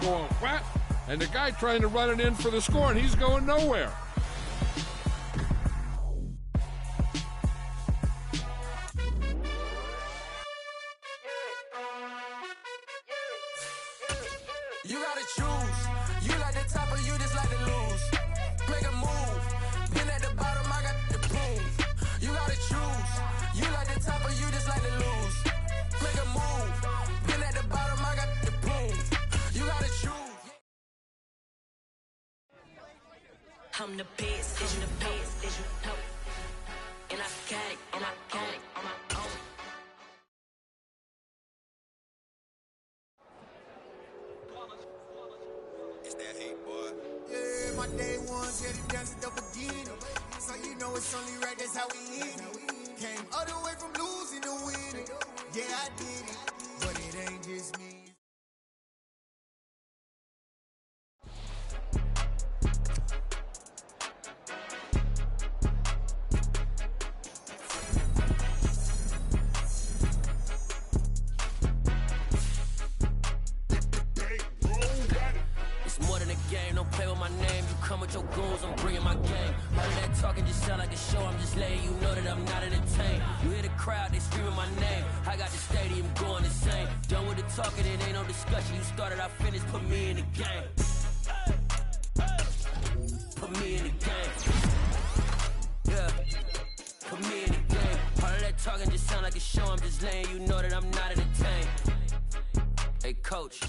going whap, and the guy trying to run it in for the score, and he's going nowhere. You gotta choose. You like the top or you just like to lose. Make a move. Been at the bottom, I got the proof. You gotta choose. You like the top or you just like to lose. Make a move. Been at the bottom, I got the proof. You gotta choose. I'm the best, is you the best, is you know. And I got it, and I own it on my own. It's that hate, boy. Yeah, my day ones, yeah, they dancing up again. So you know it's only right, that's how we end it. Came all the way from losing to winning. Yeah, I did it, but it ain't just me. Don't play with my name, you come with your goons, I'm bringing my game. All of that talking just sound like a show, I'm just letting you know that I'm not entertained. You hear the crowd, they screaming my name, I got the stadium going insane. Done with the talking, it ain't no discussion, you started, I finished, put me in the game. Put me in the game. Yeah, put me in the game. All of that talking just sound like a show, I'm just letting you know that I'm not entertained. Hey coach,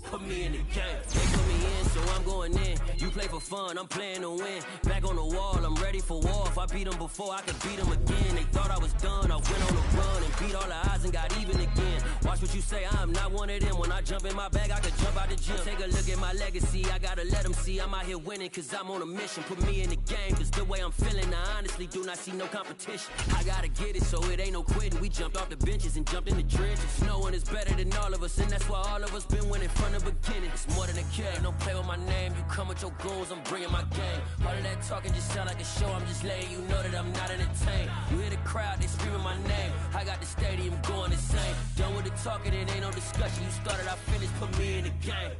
put me in the game. They put me in, so I'm going in. You play for fun, I'm playing to win. Back on the wall, I'm ready for war. If I beat them before, I could beat them again. They thought I was done, I went on a run and beat all the odds and got even again. Watch what you say, I'm not one of them. When I jump in my bag, I could jump out the gym. Take a look at my legacy, I gotta let them see I'm out here winning, cause I'm on a mission. Put me in the game, cause the way I'm feeling, I honestly do not see no competition. I gotta get it, so it ain't no quitting. We jumped off the benches and jumped in the trenches. No one is better than all of us, and that's why all of us been winning from the beginning. It's more than a game, don't play with my name. You come with your goons, I'm bringing my game. All of that talking just sound like a show, I'm just letting you know that I'm not entertained. You hear the crowd, they screaming my name, I got the stadium going insane. Done with the talking, it ain't no discussion. You started, I finished, put me in the game.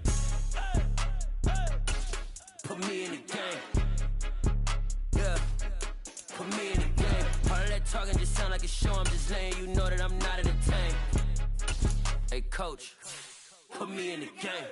Put me in the game. Yeah, put me in the game. All of that talking just sound like a show, I'm just letting you know that I'm not entertained. Hey coach, put me in the game.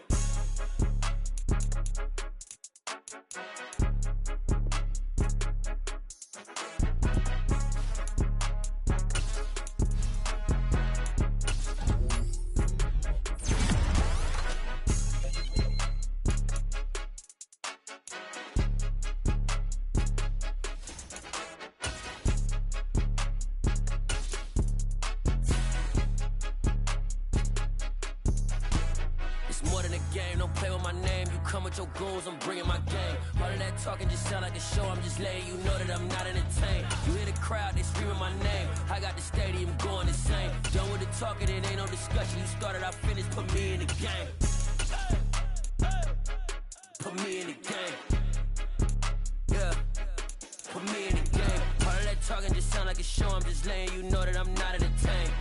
Your goons, I'm bringing my game. All of that talking just sound like a show, I'm just letting you know that I'm not entertained. You hear the crowd, they screaming my name, I got the stadium going insane. Done with the talking, it ain't no discussion. You started, I finished, put me in the game. Put me in the game. Yeah, put me in the game. All of that talking just sound like a show, I'm just letting you know that I'm not entertained.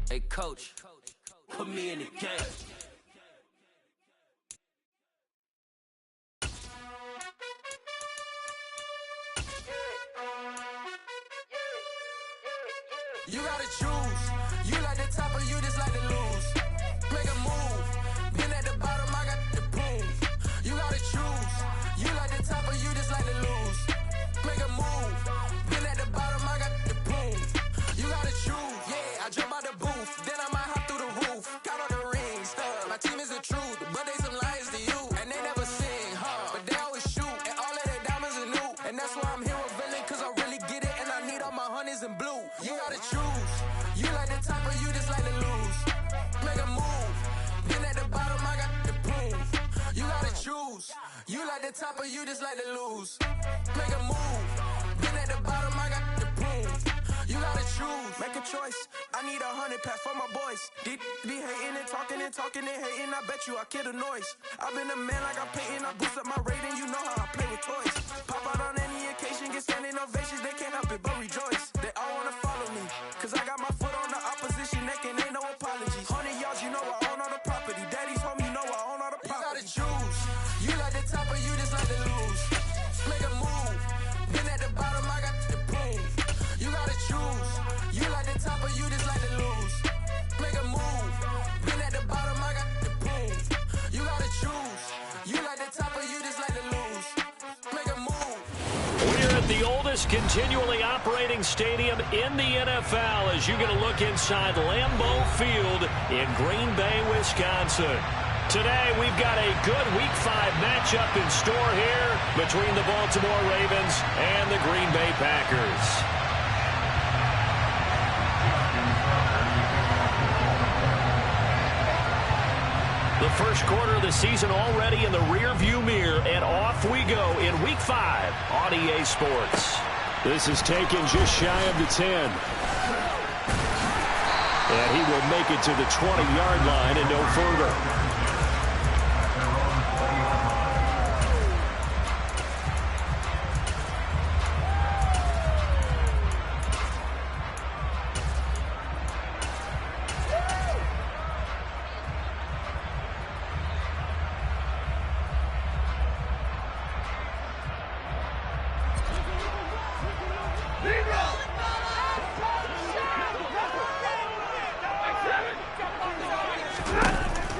Hey coach, put me in the game. You gotta choose. You like the top or you just like to lose. Make a move. Been at the bottom, I got the proof. You gotta choose. You like the top or you just like to lose. Make a move. Been at the bottom, I got the proof. You gotta choose. Yeah, I jump out the booth, then I might hop through the roof. Count on the rings, my team is the truth, but they some liars to you, and they never sing, but they always shoot, and all of their diamonds are new, and that's why I'm here with villain, cause I really get it, and I need all my honeys in blue. You gotta choose. You like the top or you just like to lose. Make a move. Been at the bottom, I got the proof. You gotta choose. You like the top or you just like to lose. Make a move. Been at the bottom, I got the proof. You gotta choose. Make a choice. I need 100 pack for my boys. Be hating and talking and talking and hating. I bet you I kill the noise. I've been a man like I'm Peyton. I boost up my rating. You know how I play with toys. Pop out on any occasion, get standing ovations. They can't help it but rejoice. They all wanna follow me, cause I got my foot on the opposition neck and ain't no apologies. 100 yards, you know I own all the property. Daddy's home, you know I own the oldest continually operating stadium in the NFL as you get a look inside Lambeau Field in Green Bay, Wisconsin. Today, we've got a good Week 5 matchup in store here between the Baltimore Ravens and the Green Bay Packers. The first quarter of the season already in the rearview mirror, and off we go in Week 5 on EA Sports. This is taken just shy of the 10. And he will make it to the 20-yard line and no further.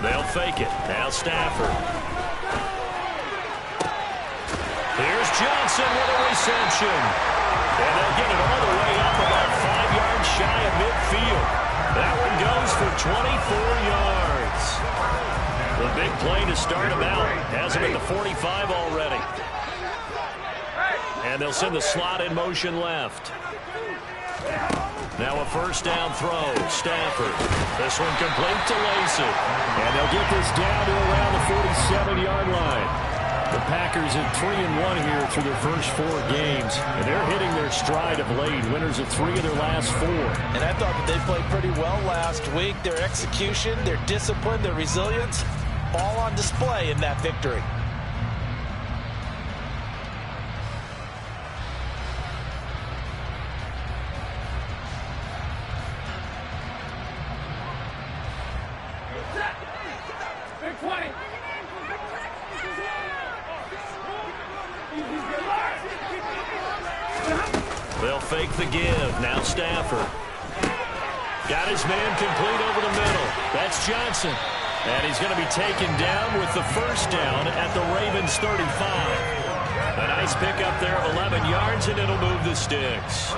They'll fake it. Now Stafford. Here's Johnson with a reception. And they'll get it all the way up about 5 yards shy of midfield. That one goes for 24 yards. The big play to start him out. Has him at the 45 already. And they'll send the slot in motion left. Now a first down throw. Stafford. This one complete to Lacy. And they'll get this down to around the 47-yard line. The Packers at 3-1 here through their first 4 games. And they're hitting their stride of late. Winners of 3 of their last 4. And I thought that they played pretty well last week. Their execution, their discipline, their resilience, all on display in that victory. They'll fake the give. Now Stafford. Got his man complete over the middle. That's Johnson. And he's going to be taken down with the first down at the Ravens 35. A nice pickup there of 11 yards, and it'll move the sticks.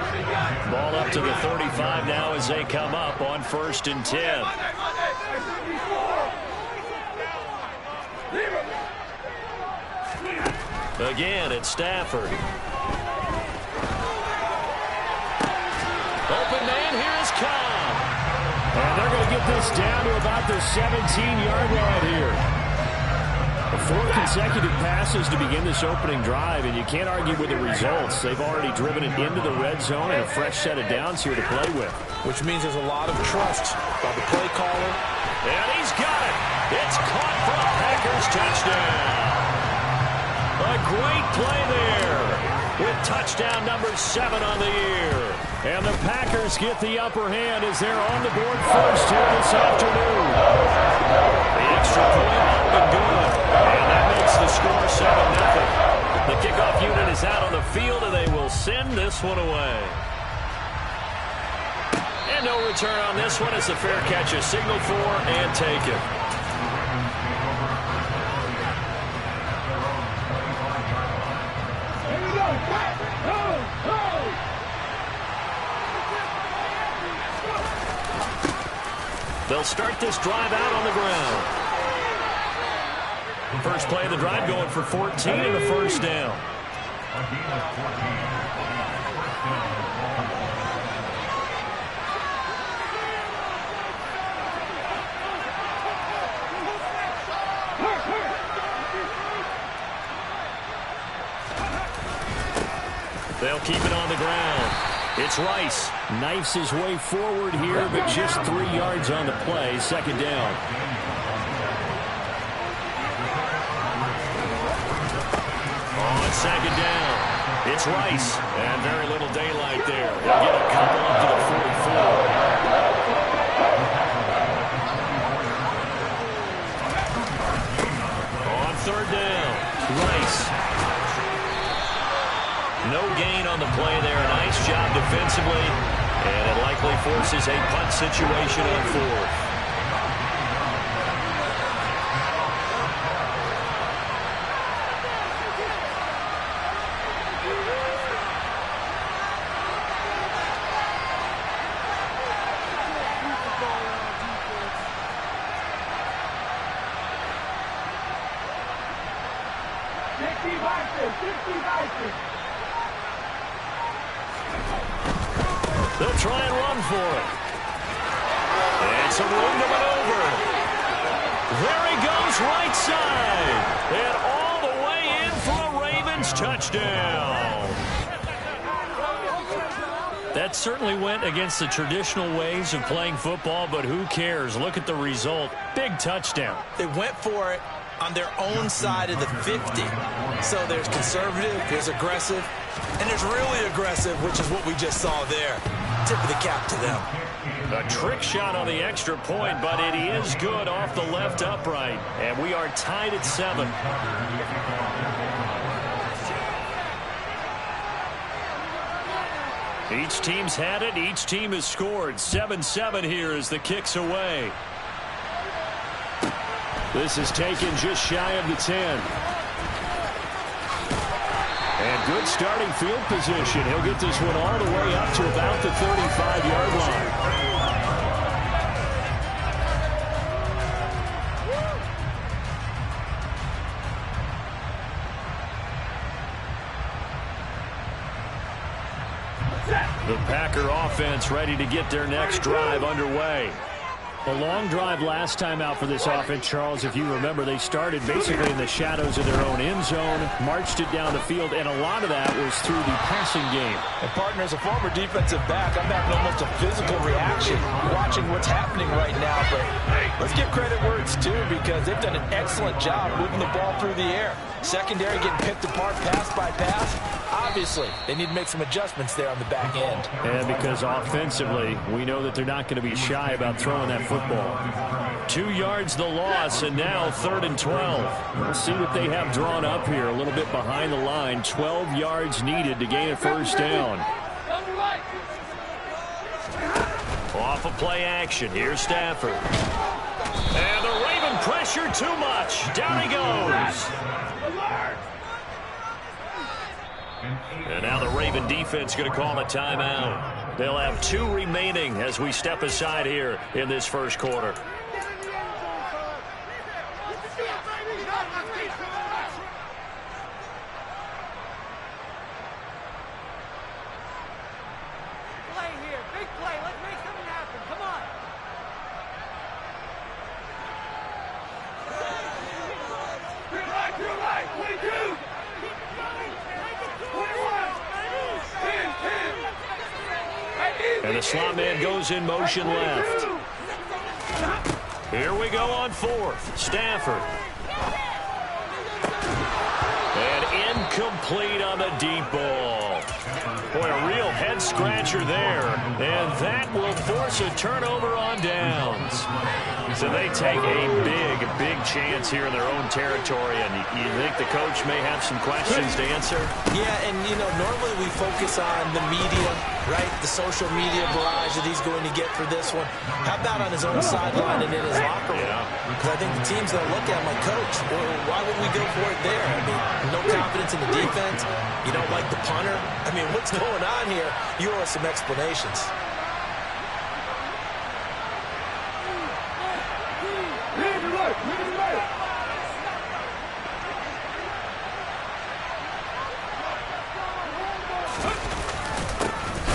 Ball up to the 35 now as they come up on 1st and 10. Again, it's Stafford. Open man, here is Cobb. And they're going to get this down to about the 17-yard line here. 4 consecutive passes to begin this opening drive, and you can't argue with the results. They've already driven it into the red zone and a fresh set of downs here to play with. Which means there's a lot of trust by the play caller. And he's got it. It's caught for a Packers touchdown. A great play there with touchdown number 7 on the year. And the Packers get the upper hand as they're on the board first here this afternoon. The extra point up and good. And that makes the score 7-0. The kickoff unit is out on the field, and they will send this one away. And no return on this one as the fair catch is signaled for and taken. They'll start this drive out on the ground. First play of the drive going for 14 and the first down. They'll keep it on the ground. It's Rice. Knifes his way forward here, but just 3 yards on the play. Second down. On second down, it's Rice. And very little daylight there. They'll get a couple up to the 44. On third down, Rice. No gain on the play there. Nice job defensively. And it likely forces a punt situation on 4th. They'll try and run for it. And some room to maneuver. There he goes, right side. And all the way in for a Ravens touchdown. That certainly went against the traditional ways of playing football, but who cares? Look at the result. Big touchdown. They went for it on their own side of the 50. So there's conservative, there's aggressive, and there's really aggressive, which is what we just saw there. Tip of the cap to them. A trick shot on the extra point, but it is good off the left upright. And we are tied at 7. Each team's had it. Each team has scored. 7-7 here as the kick's away. This is taken just shy of the 10. And good starting field position. He'll get this one all the way up to about the 35-yard line. The Packer offense ready to get their next drive underway. A long drive last time out for this offense, Charles. If you remember, they started basically in the shadows of their own end zone, marched it down the field, and a lot of that was through the passing game. And partner, as a former defensive back, I'm having almost a physical reaction watching what's happening right now. But let's give credit where it's due, because they've done an excellent job moving the ball through the air. Secondary getting picked apart pass by pass. Obviously, they need to make some adjustments there on the back end. And because offensively, we know that they're not going to be shy about throwing that football. 2 yards the loss, and now 3rd and 12. We'll see what they have drawn up here. A little bit behind the line. 12 yards needed to gain a first down. Off of play action. Here's Stafford. And the Raven pressure too much. Down he goes. And now the Raven defense going to call a timeout. They'll have 2 remaining as we step aside here in this first quarter. Play here, big play. Let's make something happen. Come on. You're right. 22. And the slot man goes in motion left. Here we go on 4th. Stafford. And incomplete on the deep ball. Boy, a real head-scratcher there. And that will force a turnover on downs. So they take a big chance here in their own territory. And you think the coach may have some questions to answer? Yeah, and, you know, normally we focus on the media, right? The social media barrage that he's going to get for this one. How about on his own sideline and in his locker room? Because I think the team's going to look at him like, Coach, well, why would we go for it there? I mean, no confidence in the defense. You don't like the punter. I mean, what's going on here? You owe us some explanations.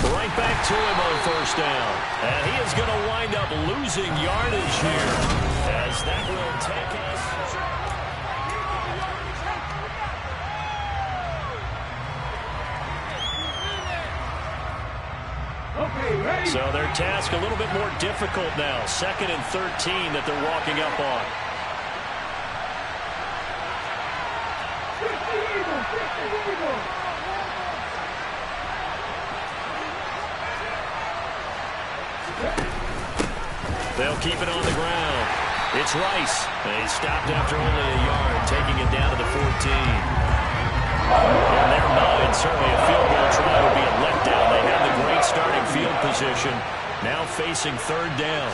Right back to him on first down. And he is going to wind up losing yardage here as that will take us. So their task a little bit more difficult now. 2nd and 13 that they're walking up on. They'll keep it on the ground. It's Rice. They stopped after only a yard, taking it down to the 14. In their mind, certainly a field goal try would be a letdown. They have the great starting field position. Now facing 3rd down.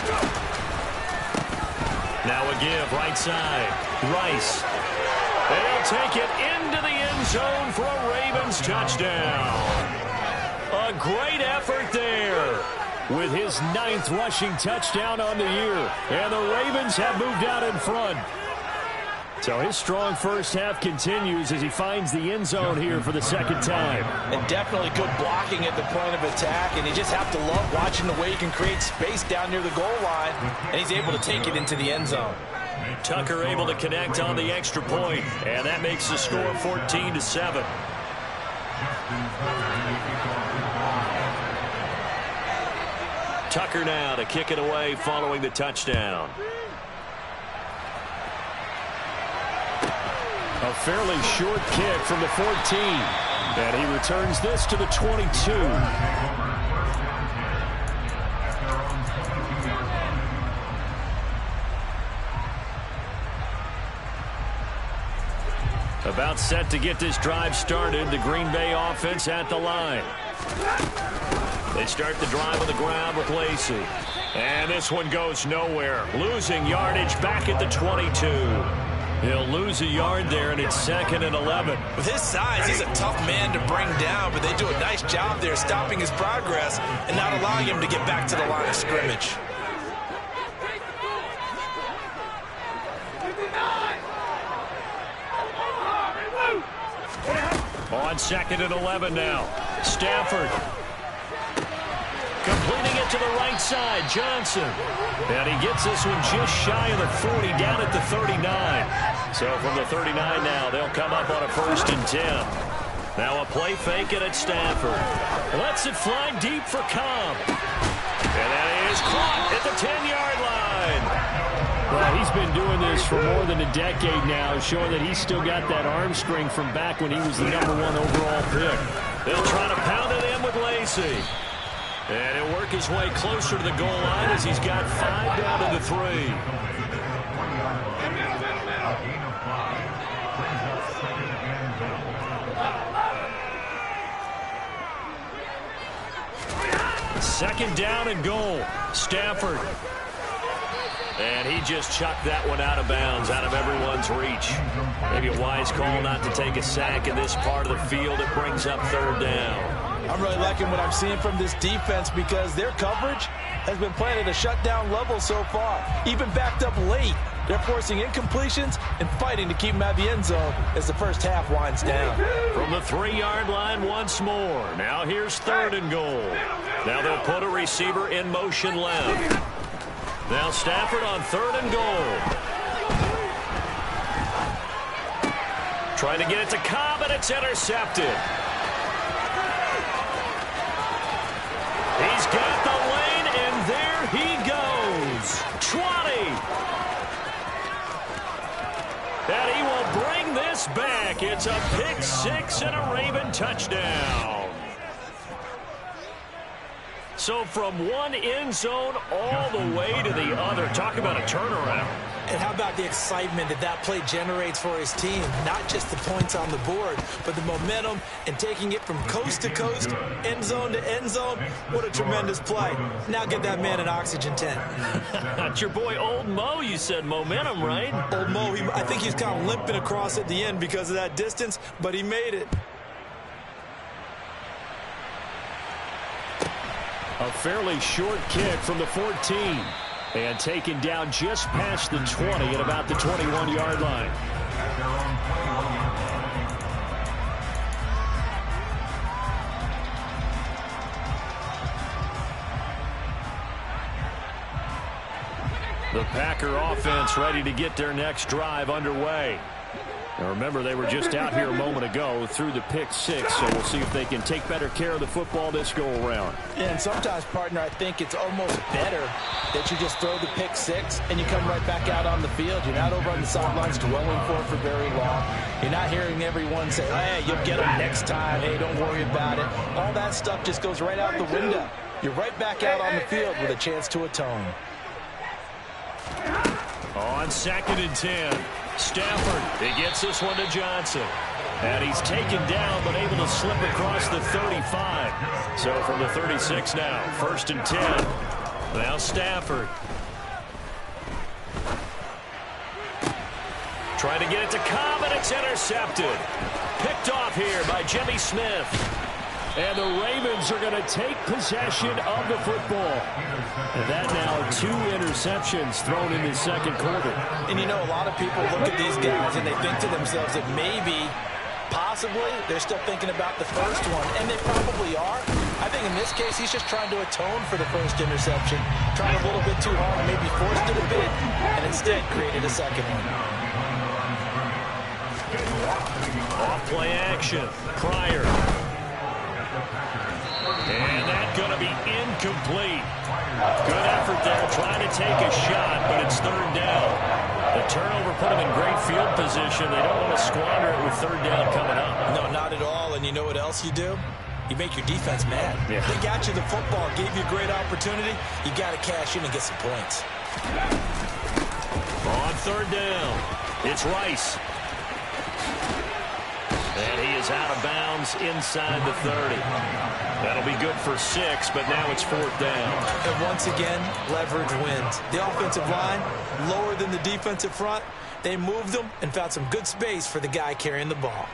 Now a give, right side. Rice. They'll take it into the end zone for a Ravens touchdown. A great effort there. With his 9th rushing touchdown on the year. And the Ravens have moved out in front. So his strong first half continues as he finds the end zone here for the second time. And definitely good blocking at the point of attack, and you just have to love watching the way he can create space down near the goal line, and he's able to take it into the end zone. Tucker able to connect on the extra point, and that makes the score 14-7. Tucker now to kick it away following the touchdown. A fairly short kick from the 14. And he returns this to the 22. About set to get this drive started. The Green Bay offense at the line. They start the drive on the ground with Lacy. And this one goes nowhere. Losing yardage back at the 22. He'll lose a yard there, and it's 2nd and 11. With his size, he's a tough man to bring down, but they do a nice job there stopping his progress and not allowing him to get back to the line of scrimmage. On 2nd and 11 now. Stafford. Completing it to the right side, Johnson. And he gets this one just shy of the 40, down at the 39. So from the 39 now, they'll come up on a 1st and 10. Now a play fake it at Stafford. Lets it fly deep for Cobb. And that is caught at the 10-yard line. Well, he's been doing this for more than a decade now, showing that he's still got that arm strength from back when he was the #1 overall pick. They'll try to pound it in with Lacy. And he'll work his way closer to the goal line as he's got 5 down to the 3. Second down and goal. Stafford. And he just chucked that one out of bounds, out of everyone's reach. Maybe a wise call not to take a sack in this part of the field. It brings up 3rd down. I'm really liking what I'm seeing from this defense because their coverage has been playing at a shutdown level so far. Even backed up late, they're forcing incompletions and fighting to keep them out of the end zone as the first half winds down. From the 3-yard line once more. Now here's 3rd and goal. Now they'll put a receiver in motion left. Now Stafford on 3rd and goal. Trying to get it to Cobb, and it's intercepted. He's got the lane, and there he goes. 20. And he will bring this back. It's a pick 6 and a Raven touchdown. So from one end zone all the way to the other. Talk about a turnaround. And how about the excitement that play generates for his team? Not just the points on the board, but the momentum and taking it from coast to coast, end zone to end zone. What a tremendous play. Now get that man an oxygen tent. That's your boy Old Mo, you said. Momentum, right? Old Mo, I think he's kind of limping across at the end because of that distance, but he made it. A fairly short kick from the 14. And taken down just past the 20 at about the 21-yard line. The Packer offense ready to get their next drive underway. Now remember, they were just out here a moment ago through the pick 6, so we'll see if they can take better care of the football this go-around. Yeah, and sometimes, partner, I think it's almost better that you just throw the pick 6 and you come right back out on the field. You're not over on the sidelines dwelling for very long. You're not hearing everyone say, hey, you'll get them next time. Hey, don't worry about it. All that stuff just goes right out the window. You're right back out on the field with a chance to atone. On 2nd and 10. Stafford, he gets this one to Johnson. And he's taken down, but able to slip across the 35. So from the 36 now, 1st and 10. Now Stafford. Trying to get it to Cobb, and it's intercepted. Picked off here by Jimmy Smith. And the Ravens are going to take possession of the football. And that now 2 interceptions thrown in the second quarter. And you know, a lot of people look at these guys and they think to themselves that maybe, possibly, they're still thinking about the first one. And they probably are. I think in this case, he's just trying to atone for the first interception. Trying a little bit too hard, maybe forced it a bit, and instead created a second one. Off play action. Pryor. And that's going to be incomplete. Good effort there, trying to take a shot, but it's third down. The turnover put them in great field position. They don't want to squander it with third down coming up. No, not at all. And you know what else you do? You make your defense mad. Yeah. They got you the football, gave you a great opportunity. You got to cash in and get some points. On third down, it's Rice. And he is out of bounds inside the 30. That'll be good for 6, but now it's fourth down. And once again, leverage wins. The offensive line, lower than the defensive front. They moved them and found some good space for the guy carrying the ball.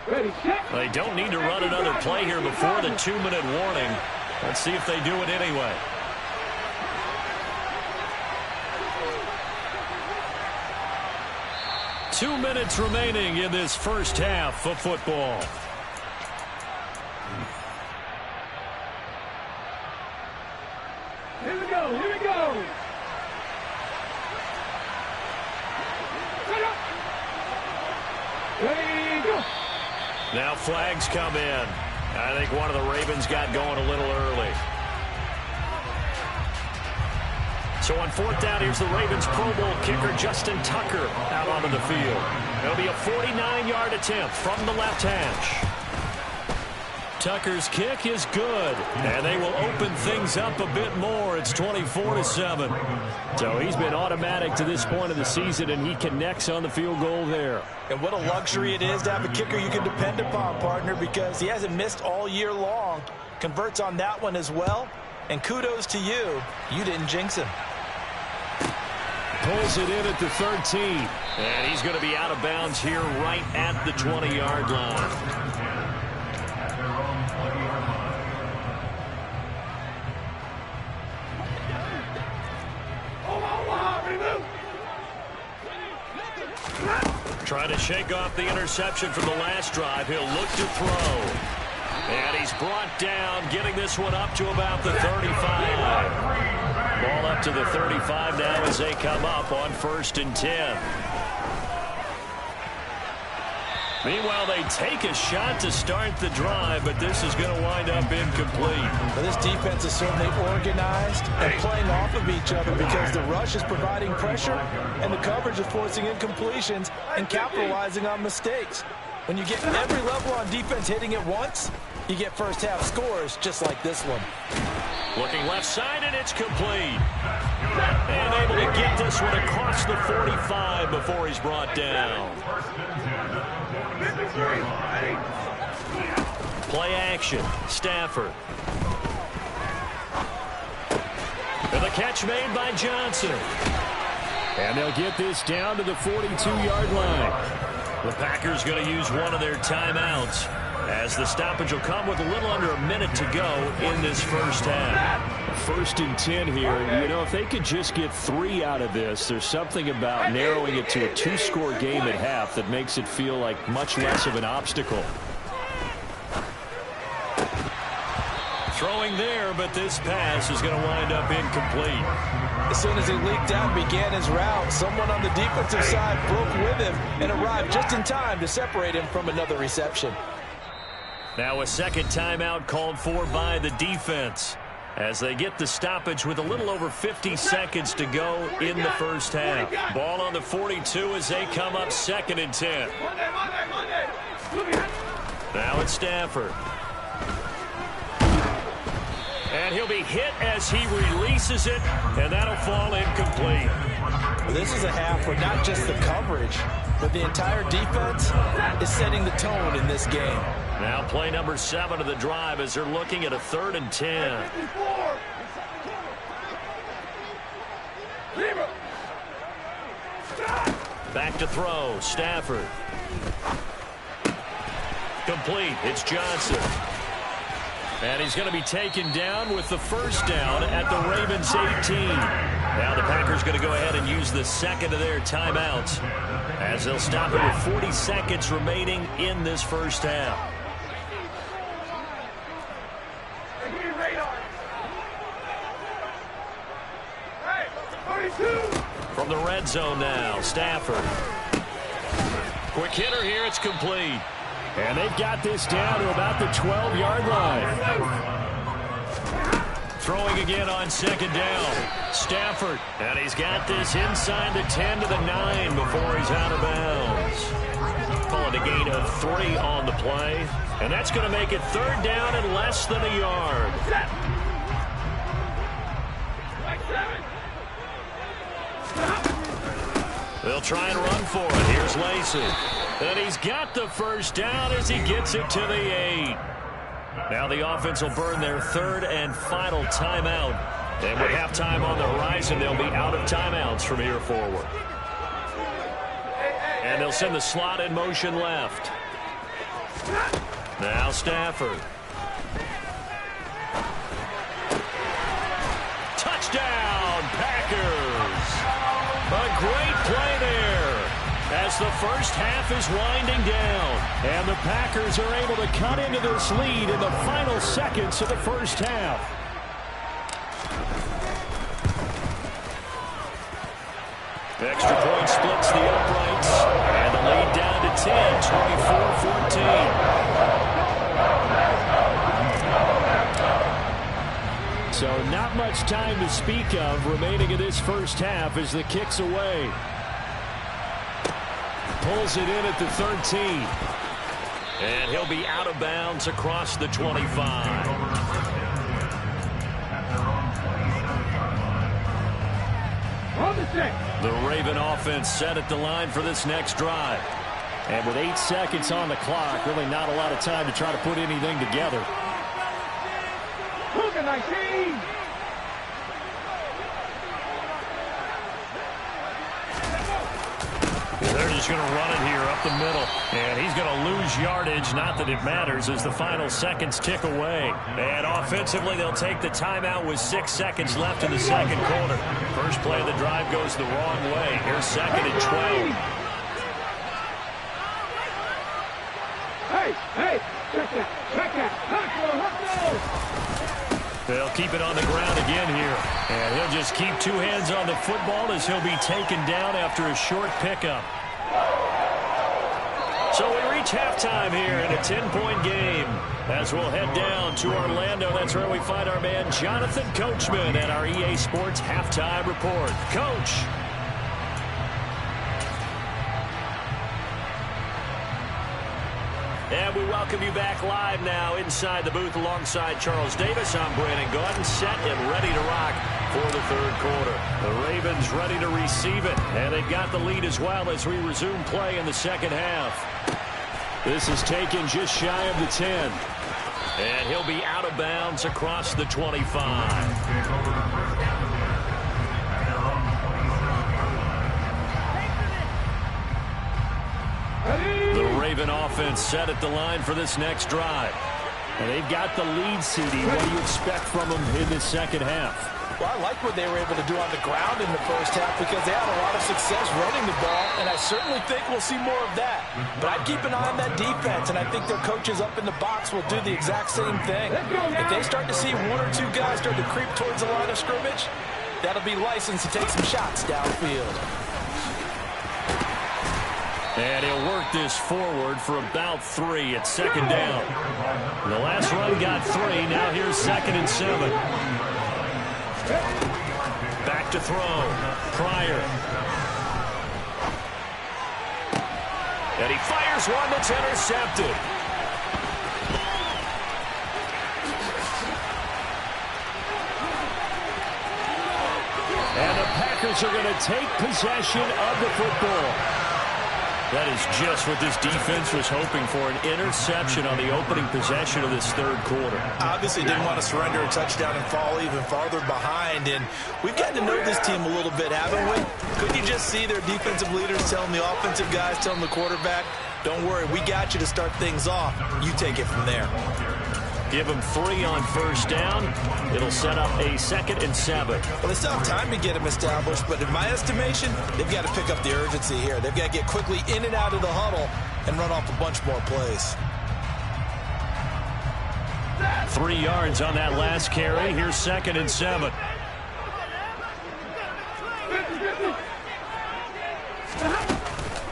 They don't need to run another play here before the 2-minute warning. Let's see if they do it anyway. Two minutes remaining in this first half of football. Here we go, here we go. Ready, go. Now flags come in. I think one of the Ravens got going a little early. So on fourth down, here's the Ravens Pro Bowl kicker Justin Tucker out onto the field. It'll be a 49-yard attempt from the left hash. Tucker's kick is good, and they will open things up a bit more. It's 24-7. So he's been automatic to this point of the season, and he connects on the field goal there. And what a luxury it is to have a kicker you can depend upon, partner, because he hasn't missed all year long. Converts on that one as well. And kudos to you. You didn't jinx him. Pulls it in at the 13. And he's going to be out of bounds here right at the 20-yard line. Trying to shake off the interception from the last drive. He'll look to throw. And he's brought down, getting this one up to about the 35. Ball up to the 35 now as they come up on 1st and 10. Meanwhile, they take a shot to start the drive, but this is going to wind up incomplete. Well, this defense is certainly organized and playing off of each other because the rush is providing pressure and the coverage is forcing incompletions and capitalizing on mistakes. When you get every level on defense hitting at once, you get first half scores just like this one. Looking left side, and it's complete. And able to get this one across the 45 before he's brought down. Play action. Stafford. And the catch made by Johnson. And they'll get this down to the 42-yard line. The Packers going to use one of their timeouts, as the stoppage will come with a little under a minute to go in this first half. 1st and 10 here. You know, if they could just get 3 out of this, there's something about narrowing it to a 2-score game at half that makes it feel like much less of an obstacle. Throwing there, but this pass is going to wind up incomplete. As soon as he leaked out and began his route, someone on the defensive side broke with him and arrived just in time to separate him from another reception. Now a second timeout called for by the defense as they get the stoppage with a little over 50 seconds to go in the first half. Ball on the 42 as they come up 2nd and 10. Now it's Stafford. And he'll be hit as he releases it, and that'll fall incomplete. This is a half where not just the coverage, but the entire defense is setting the tone in this game. Now play number 7 of the drive as they're looking at a 3rd and 10. Back to throw, Stafford. Complete, it's Johnson. And he's going to be taken down with the first down at the Ravens 18. Now the Packers going to go ahead and use the second of their timeouts as they'll stop it with 40 seconds remaining in this first half. From the red zone now, Stafford. Quick hitter here, it's complete. And they've got this down to about the 12-yard line. Throwing again on second down. Stafford. And he's got this inside the 10 to the 9 before he's out of bounds. Call it a gain of 3 on the play. And that's going to make it third down and less than a yard. They'll try and run for it. Here's Lacey. And he's got the first down as he gets it to the 8. Now the offense will burn their third and final timeout. And with halftime on the horizon, they'll be out of timeouts from here forward. And they'll send the slot in motion left. Now Stafford. Touchdown, Packers! A great play there as the first half is winding down. And the Packers are able to cut into this lead in the final seconds of the first half. Extra point splits the uprights. And the lead down to 10, 24-14. So not much time to speak of remaining in this first half as the kick's away. Pulls it in at the 13. And he'll be out of bounds across the 25. The Raven offense set at the line for this next drive. And with 8 seconds on the clock, really not a lot of time to try to put anything together. They're just going to run it here up the middle. And he's going to lose yardage. Not that it matters as the final seconds tick away. And offensively, they'll take the timeout with 6 seconds left in the second quarter. First play of the drive goes the wrong way. Here's second and 12. Hey, check that. They'll keep it on the ground again here. And he'll just keep 2 hands on the football as he'll be taken down after a short pickup. So we reach halftime here in a 10-point game. As we'll head down to Orlando, that's where we find our man Jonathan Coachman at our EA Sports Halftime Report. Coach. And we welcome you back live now inside the booth alongside Charles Davis. I'm Brandon Gaudin, set and ready to rock for the third quarter. The Ravens ready to receive it, and they've got the lead as well as we resume play in the second half. This is taken just shy of the 10. And he'll be out of bounds across the 25. The Raven offense set at the line for this next drive. And they've got the lead, CD. What do you expect from them in this second half? Well, I like what they were able to do on the ground in the first half because they had a lot of success running the ball, and I certainly think we'll see more of that. But I'd keep an eye on that defense, and I think their coaches up in the box will do the exact same thing. If they start to see 1 or 2 guys start to creep towards the line of scrimmage, that'll be licensed to take some shots downfield. And he'll work this forward for about 3 at second down. The last run got 3. Now here's second and 7. Back to throw. Pryor. And he fires one that's intercepted. And the Packers are going to take possession of the football. That is just what this defense was hoping for, an interception on the opening possession of this third quarter. Obviously didn't want to surrender a touchdown and fall even farther behind, and we've gotten to know this team a little bit, haven't we? Couldn't you just see their defensive leaders telling the offensive guys, telling the quarterback, don't worry, we got you to start things off. You take it from there. Give them 3 on first down. It'll set up a 2nd and 7. Well, they still have time to get them established, but in my estimation, they've got to pick up the urgency here. They've got to get quickly in and out of the huddle and run off a bunch more plays. 3 yards on that last carry. Here's 2nd and 7.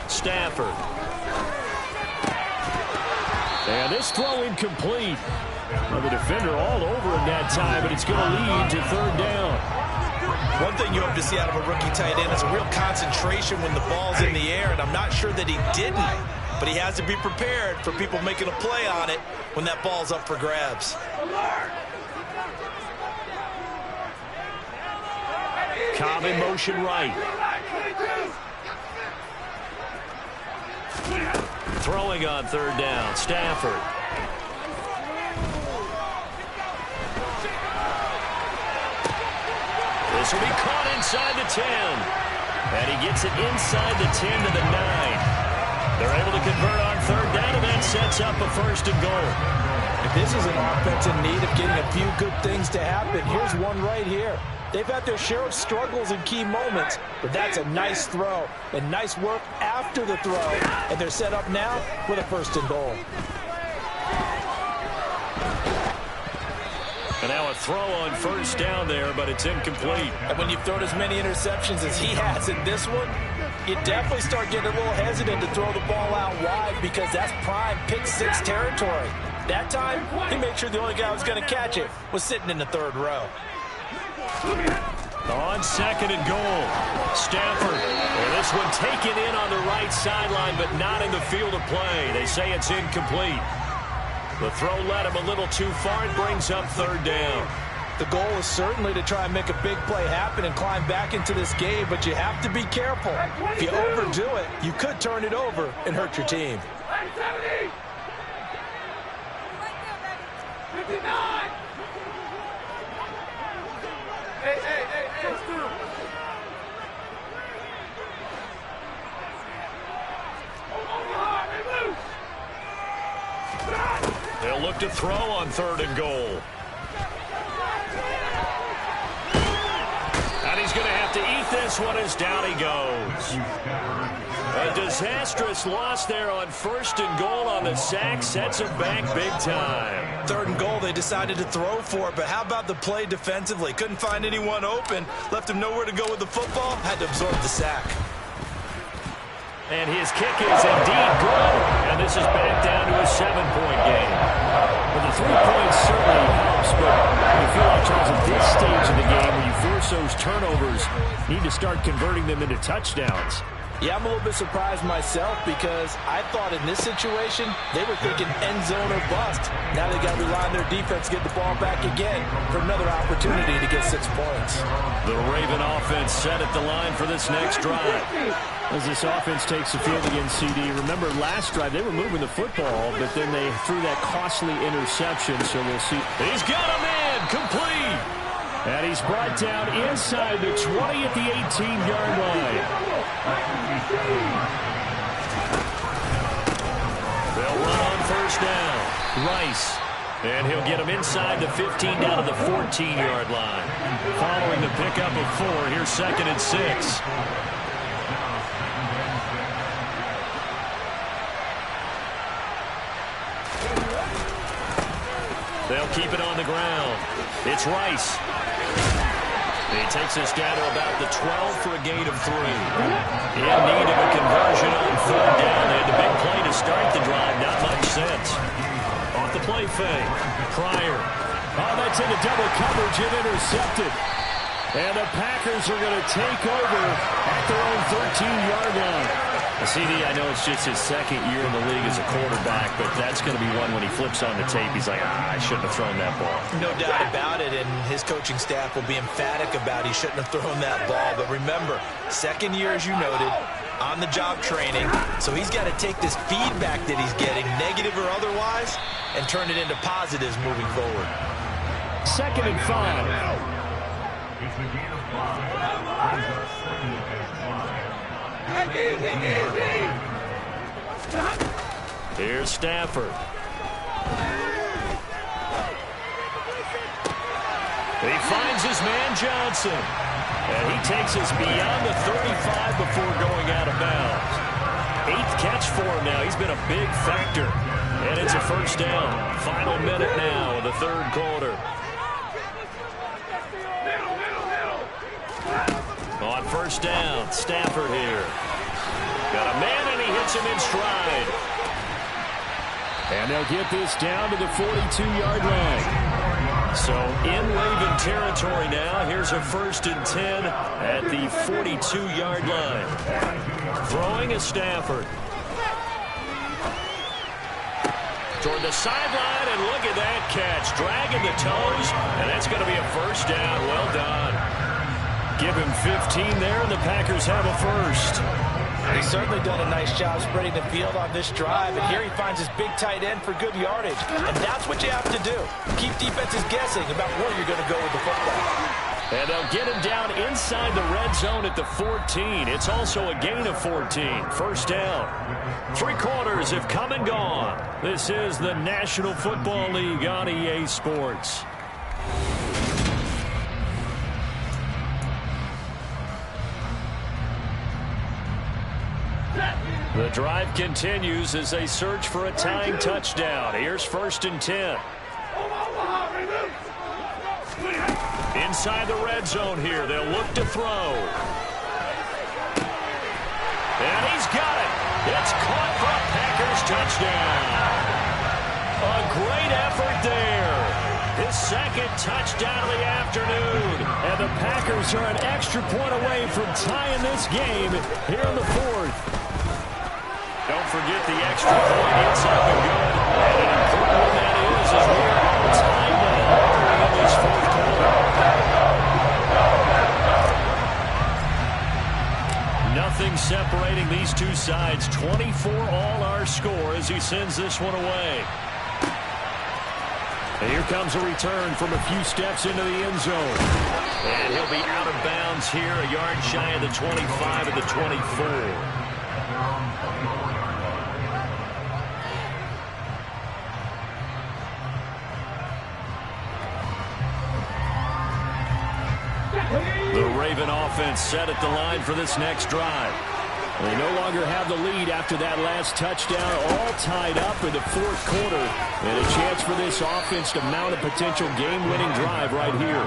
Stafford. And this throw incomplete. Well, the defender all over him that time, but it's going to lead to 3rd down. One thing you hope to see out of a rookie tight end is a real concentration when the ball's in the air, and I'm not sure that he didn't, but he has to be prepared for people making a play on it when that ball's up for grabs. Cobb in motion right. Throwing on 3rd down, Stafford. This will be caught inside the 10. And he gets it inside the 10 to the 9. They're able to convert on 3rd down, and that sets up a 1st and goal. If this is an offense in need of getting a few good things to happen, here's one right here. They've had their share of struggles in key moments, but that's a nice throw and nice work after the throw. And they're set up now with a 1st and goal. And now a throw on 1st down there, but it's incomplete. And when you've thrown as many interceptions as he has in this one, you definitely start getting a little hesitant to throw the ball out wide because that's prime pick 6 territory. That time, he made sure the only guy who was going to catch it was sitting in the 3rd row. On 2nd and goal, Stafford. Well, this one taken in on the right sideline, but not in the field of play. They say it's incomplete. The throw led him a little too far and brings up 3rd down. The goal is certainly to try and make a big play happen and climb back into this game, but you have to be careful. If you overdo it, you could turn it over and hurt your team. 59! They'll look to throw on 3rd and goal. And he's going to have to eat this one as down he goes. A disastrous loss there on 1st and goal on the sack sets him back big time. 3rd and goal, they decided to throw for it, but how about the play defensively? Couldn't find anyone open, left him nowhere to go with the football, had to absorb the sack. And his kick is indeed good, and this is back down to a 7-point game. Well, the 3 points certainly helps, but you feel like, Charles, at this stage of the game, when you force those turnovers, you need to start converting them into touchdowns. Yeah, I'm a little bit surprised myself because I thought in this situation, they were thinking end zone or bust. Now they got to rely on their defense to get the ball back again for another opportunity to get 6 points. The Raven offense set at the line for this next drive. As this offense takes the field against CD, remember last drive they were moving the football, but then they threw that costly interception, so we'll see. He's got a man, complete. And he's brought down inside the 20 at the 18-yard line. They'll run on 1st down. Rice. And he'll get him inside the 15 down to the 14-yard line. Following the pickup of 4, here's 2nd and 6. They'll keep it on the ground. It's Rice. He takes us down to about the 12 for a gain of 3. In need of a conversion on 3rd down. They had the big play to start the drive. Not much sense. Off the play fake. Pryor. Oh, that's into double coverage and intercepted. And the Packers are going to take over at their own 13-yard line. CD, I know it's just his second year in the league as a quarterback, but that's going to be one when he flips on the tape, he's like, I shouldn't have thrown that ball. No doubt about it, and his coaching staff will be emphatic about he shouldn't have thrown that ball. But remember, second year, as you noted, on-the-job training, so he's got to take this feedback that he's getting, negative or otherwise, and turn it into positives moving forward. 2nd and 5. Here's Stafford. He finds his man Johnson. And he takes us beyond the 35 before going out of bounds. 8th catch for him now. He's been a big factor. And it's a first down. Final minute now of the 3rd quarter. On first down, Stafford here. Got a man, and he hits him in stride. And they'll get this down to the 42-yard line. So in Raven territory now. Here's a 1st and 10 at the 42-yard line. Throwing is Stafford. Toward the sideline, and look at that catch. Dragging the toes, and that's going to be a first down. Well done. Give him 15 there, and the Packers have a first. He's certainly done a nice job spreading the field on this drive, and here he finds his big tight end for good yardage. And that's what you have to do. Keep defenses guessing about where you're going to go with the football. And they'll get him down inside the red zone at the 14. It's also a gain of 14. First down. 3 quarters have come and gone. This is the National Football League on EA Sports. The drive continues as they search for a tying touchdown. Here's 1st and 10. Inside the red zone here. They'll look to throw. And he's got it. It's caught for a Packers touchdown. A great effort there. His 2nd touchdown of the afternoon. And the Packers are an extra point away from tying this game here in the 4th. Don't forget the extra point. It's up and good. And an important one that is as we're tied now in this 4th quarter. Nothing separating these two sides. 24 all our score as he sends this one away. And here comes a return from a few steps into the end zone. And he'll be out of bounds here, a yard shy of the 25 of the 24. The Raven offense set at the line for this next drive. They no longer have the lead after that last touchdown, all tied up in the 4th quarter. And a chance for this offense to mount a potential game-winning drive right here.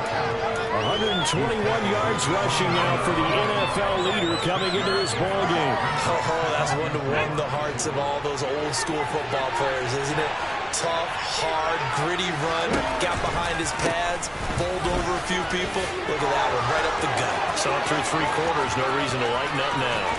121 yards rushing now for the NFL leader coming into this ballgame. Oh, that's one to warm the hearts of all those old-school football players, isn't it? Tough, hard, gritty run, got behind his pads, bowled over a few people. Look at that one, right up the gut. So through 3 quarters, no reason to lighten up now.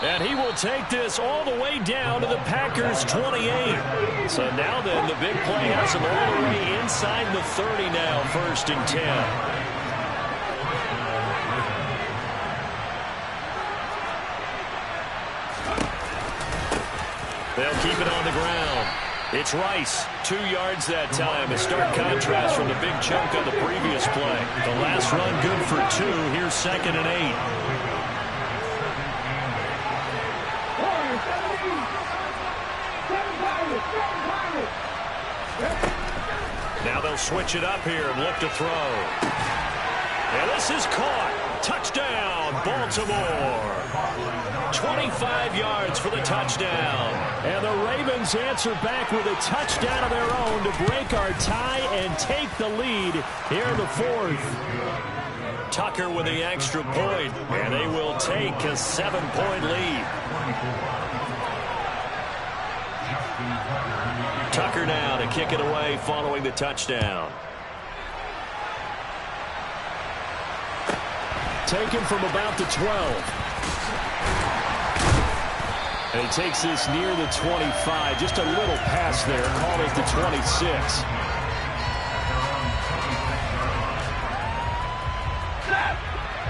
And he will take this all the way down to the Packers' 28. So now then, the big play has him all the way inside the 30 now, 1st and 10. They'll keep it on the ground. It's Rice, 2 yards that time. A stark contrast from the big chunk on the previous play. The last run good for 2. Here's 2nd and 8. Now they'll switch it up here and look to throw. And this is caught. Touchdown, Baltimore. 25 yards for the touchdown. And the Ravens answer back with a touchdown of their own to break our tie and take the lead here in the 4th. Tucker with the extra point, and they will take a 7-point lead. Tucker now to kick it away following the touchdown. Taken from about the 12. And he takes this near the 25. Just a little pass there. Call it the 26.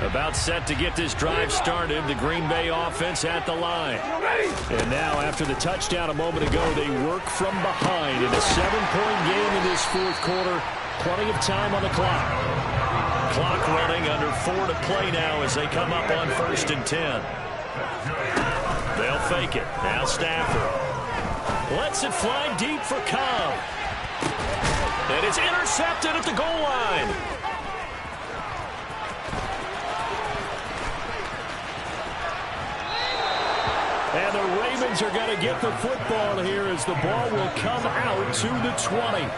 About set to get this drive started. The Green Bay offense at the line. And now, after the touchdown a moment ago, they work from behind in a 7-point game in this fourth quarter. Plenty of time on the clock. Clock running, under 4 to play now as they come up on 1st and 10. They'll fake it. Now Stafford lets it fly deep for Cobb. And it's intercepted at the goal line. And the Ravens are going to get the football here as the ball will come out to the 20.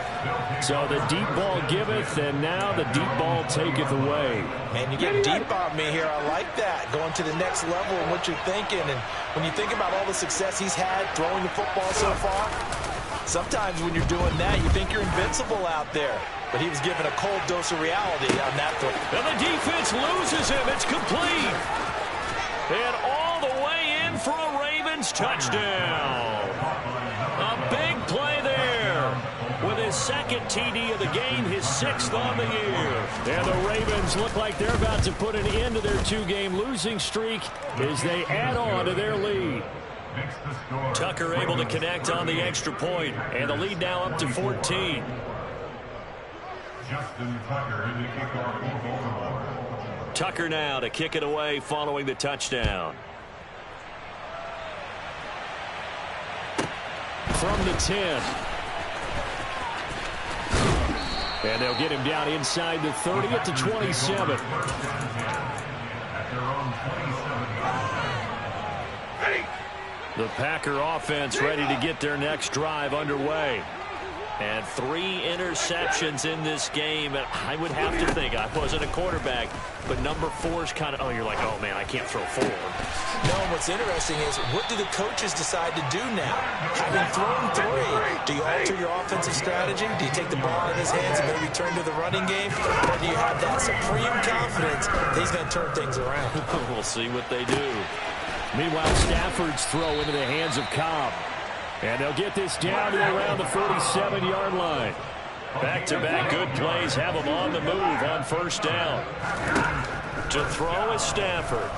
So the deep ball giveth, and now the deep ball taketh away. Man, you're getting deep on me here. I like that. Going to the next level and what you're thinking. And when you think about all the success he's had throwing the football so far, sometimes when you're doing that, you think you're invincible out there. But he was given a cold dose of reality on that throw. And the defense loses him. It's complete. And all the way in for a Ravens touchdown. A big play there. With his second TD of the game, his 6th on the year. And the Ravens look like they're about to put an end to their 2-game losing streak as they add on to their lead. Tucker able to connect on the extra point, and the lead now up to 14. Tucker now to kick it away following the touchdown. From the 10. And they'll get him down inside the 30 at the 27. The Packer offense ready to get their next drive underway. And 3 interceptions in this game. And I would have to think, I wasn't a quarterback, but number 4 is kind of, you're like, oh, man, I can't throw 4. No, what's interesting is, what do the coaches decide to do now? Having thrown 3, do you alter your offensive strategy? Do you take the ball in his hands and maybe turn to the running game? Or do you have that supreme confidence that he's going to turn things around? We'll see what they do. Meanwhile, Stafford's throw into the hands of Cobb. And they'll get this down to around the 47-yard line. Back-to-back good plays have them on the move on 1st down. To throw is Stafford.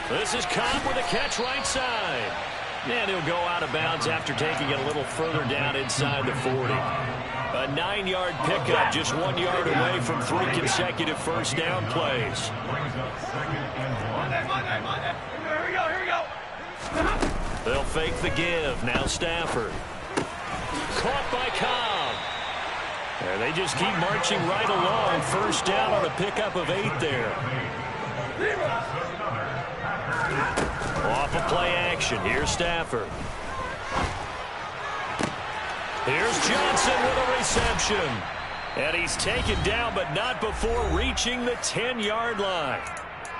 This is Cobb with a catch right side. And he'll go out of bounds after taking it a little further down inside the 40. A 9-yard pickup, just 1 yard away from 3 consecutive 1st down plays. Here we go. They'll fake the give. Now Stafford. Caught by Cobb. And they just keep marching right along. 1st down on a pickup of 8 there. Off of play action. Here's Stafford. Here's Johnson with a reception. And he's taken down, but not before reaching the 10-yard line.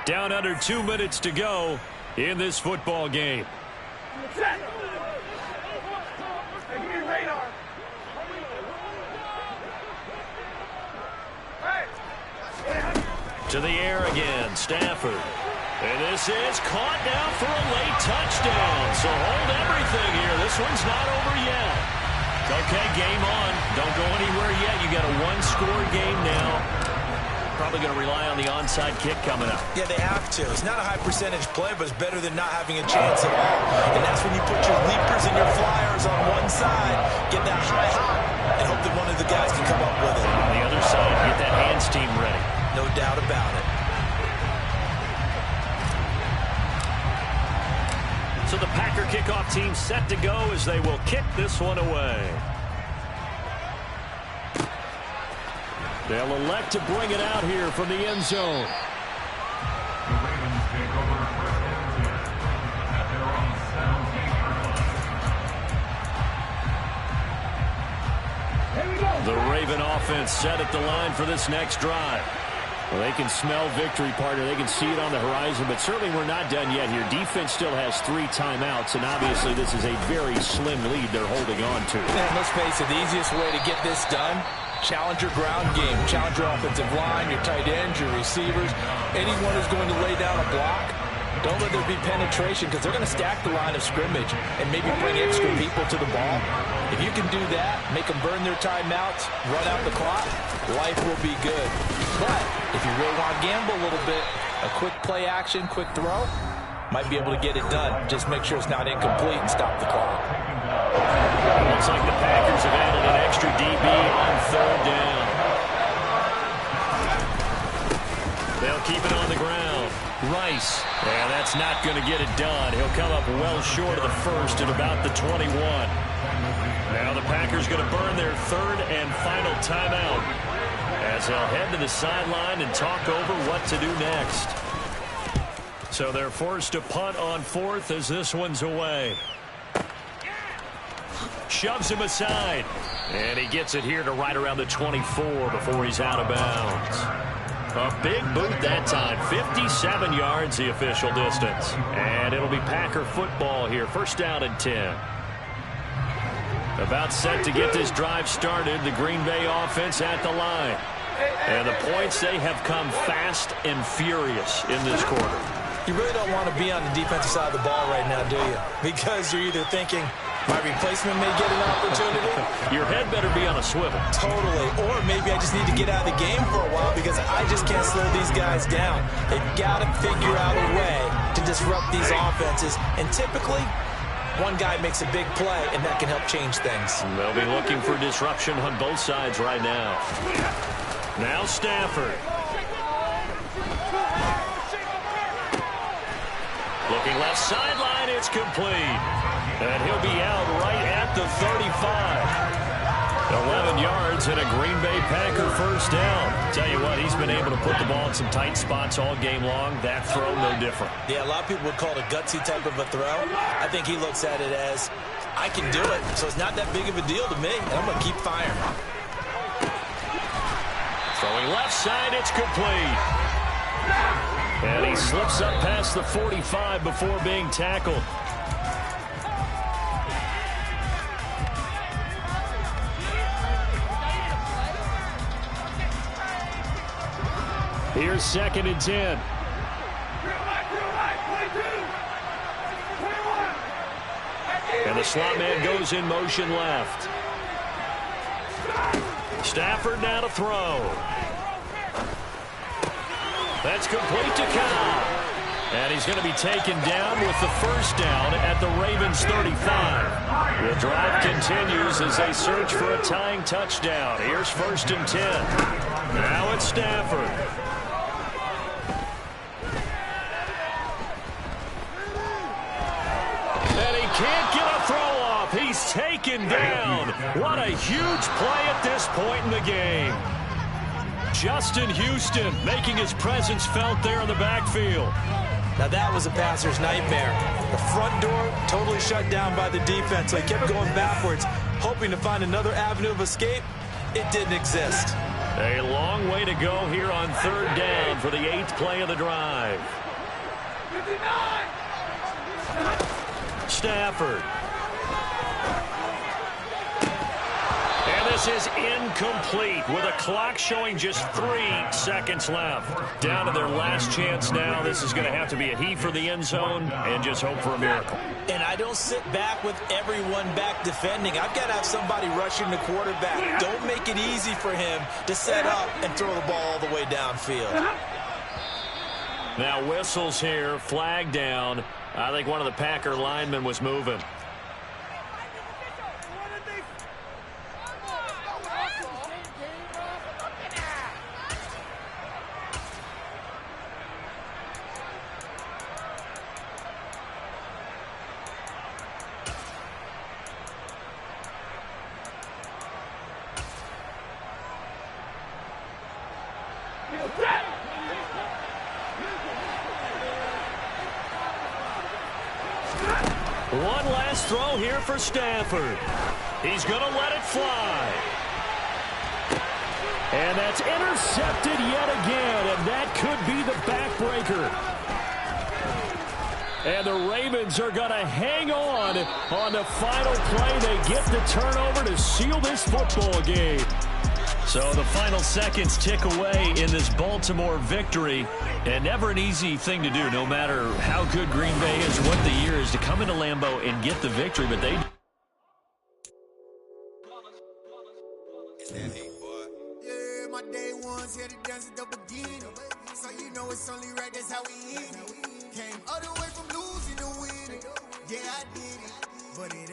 Down under 2 minutes to go in this football game. To the air again, Stafford. And this is caught now for a late touchdown. So hold everything here. This one's not over yet. Okay, game on. Don't go anywhere yet. You got a 1-score game now. Probably going to rely on the onside kick coming up. Yeah, they have to. It's not a high percentage play, but it's better than not having a chance at all. And that's when you put your leapers and your flyers on one side, get that high hop, and hope that one of the guys can come up with it. On the other side, get that hands team ready. No doubt about it. So the Packer kickoff team set to go as they will kick this one away. They'll elect to bring it out here from the end zone. The Raven offense set at the line for this next drive. Well, they can smell victory, partner. They can see it on the horizon, but certainly we're not done yet here. Defense still has 3 timeouts, and obviously this is a very slim lead they're holding on to. And let's face it, the easiest way to get this done, Challenge your ground game. Challenge your offensive line, your tight ends, your receivers. Anyone who's going to lay down a block, don't let there be penetration because they're going to stack the line of scrimmage and maybe bring extra people to the ball. If you can do that, make them burn their timeouts, run out the clock, life will be good. But if you really want to gamble a little bit, a quick play action, quick throw, might be able to get it done. Just make sure it's not incomplete and stop the clock. Looks like the Packers have added an extra DB on third down. They'll keep it on the ground. Rice. Yeah, that's not going to get it done. He'll come up well short of the first at about the 21. Now the Packers going to burn their third and final timeout as they'll head to the sideline and talk over what to do next. So they're forced to punt on fourth as this one's away. Shoves him aside. And he gets it here to right around the 24 before he's out of bounds. A big boot that time. 57 yards the official distance. And it'll be Packer football here. First down and 10. About set to get this drive started. The Green Bay offense at the line. And the points, they have come fast and furious in this quarter. You really don't want to be on the defensive side of the ball right now, do you? Because you're either thinking, my replacement may get an opportunity. Your head better be on a swivel. Totally. Or maybe I just need to get out of the game for a while because I just can't slow these guys down. They've got to figure out a way to disrupt these offenses. And typically, one guy makes a big play, and that can help change things. They'll be looking for disruption on both sides right now. Now Stafford. Looking left sideline, it's complete. And he'll be out right at the 35. 11 yards and a Green Bay Packer first down. Tell you what, he's been able to put the ball in some tight spots all game long. That throw, no different. Yeah, a lot of people would call it a gutsy type of a throw. I think he looks at it as, I can do it, so it's not that big of a deal to me, and I'm going to keep firing. Throwing left side, it's complete. And he slips up past the 45 before being tackled. Here's second and 10. And the slot man goes in motion left. Stafford now to throw. That's complete to Cobb. And he's going to be taken down with the first down at the Ravens 35. The drive continues as they search for a tying touchdown. Here's first and 10. Now it's Stafford. And he can't get a throw off. He's taken down. What a huge play at this point in the game. Justin Houston making his presence felt there in the backfield. Now that was a passer's nightmare. The front door totally shut down by the defense, so he kept going backwards, hoping to find another avenue of escape. It didn't exist. A long way to go here on third down for the 8th play of the drive. Stafford. And this is incomplete with a clock showing just 3 seconds left. Down to their last chance now. This is going to have to be a heave for the end zone and just hope for a miracle. And I don't sit back with everyone back defending. I've got to have somebody rushing the quarterback. Don't make it easy for him to set up and throw the ball all the way downfield. Now whistles here, flag down. I think one of the Packer linemen was moving. One last throw here for Stafford. He's going to let it fly. And that's intercepted yet again, and that could be the backbreaker. And the Ravens are going to hang on the final play. They get the turnover to seal this football game. So the final seconds tick away in this Baltimore victory. And never an easy thing to do, no matter how good Green Bay is, what the year is, to come into Lambeau and get the victory. But they... Yeah, my day ones here to dance at the beginning. So you know it's only right, that's how we end it. Came all the way from losing to winning. Yeah, I did it, but it ain't.